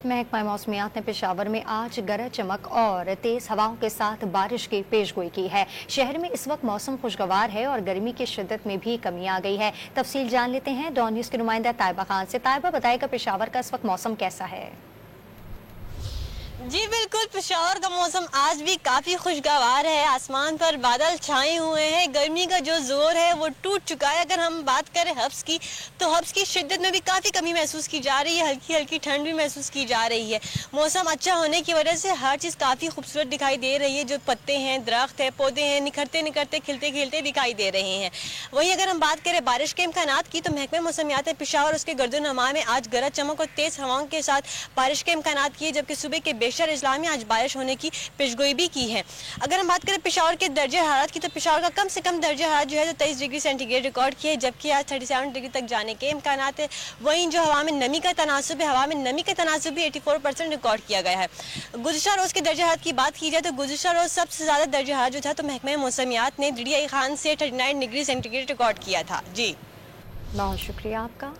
महकमा मौसमियात ने पेशावर में आज गरज चमक और तेज हवाओं के साथ बारिश की पेशगोई की है। शहर में इस वक्त मौसम खुशगवार है और गर्मी की शिद्दत में भी कमी आ गई है। तफसील जान लेते हैं डॉन न्यूज़ की नुमाइंदा ताइबा खान से। ताइबा, बताएगा पेशावर का इस वक्त मौसम कैसा है? जी बिल्कुल, पेशावर का मौसम आज भी काफ़ी खुशगवार है। आसमान पर बादल छाए हुए हैं। गर्मी का जो जोर है वो टूट चुका है। अगर हम बात करें हब्स की, तो हब्स की शिद्दत में भी काफ़ी कमी महसूस की जा रही है। हल्की हल्की ठंड भी महसूस की जा रही है। मौसम अच्छा होने की वजह से हर चीज़ काफ़ी खूबसूरत दिखाई दे रही है। जो पत्ते हैं, दरख्त है, पौधे हैं, निखरते निखरते खिलते खिलते दिखाई दे रहे हैं। वहीं अगर हम बात करें बारिश के इम्कानात की, तो महकमा मौसमियात पेशावर उसके गर्दोनमा में आज गरज चमक और तेज़ हवाओं के साथ बारिश के इम्कानात किए, जबकि सुबह के बेशर इजला में आज बारिश होने की पेशगोई भी की है। अगर हम बात करें पेशावर के दर्जे हरारत की, तो पेशावर का कम से कम दर्जा हरारत जो है तो 23 डिग्री सेंटीग्रेड रिकॉर्ड किया है, जबकि आज 37 डिग्री तक जाने के इम्कानात है। वहीं जो हवा में नमी का तनासुब है, हवा में नमी का तनासुब भी 84% रिकॉर्ड किया गया है। गुज़िश्ता रोज़ के दर्जा हरारत की बात की जाए, तो गुज़िश्ता रोज़ सबसे ज़्यादा दर्जा हरारत जो था तो महकमा मौसमियात ने DDI खान से 39 डिग्री सेंटीग्रेड रिकॉर्ड किया था। जी बहुत शुक्रिया आपका।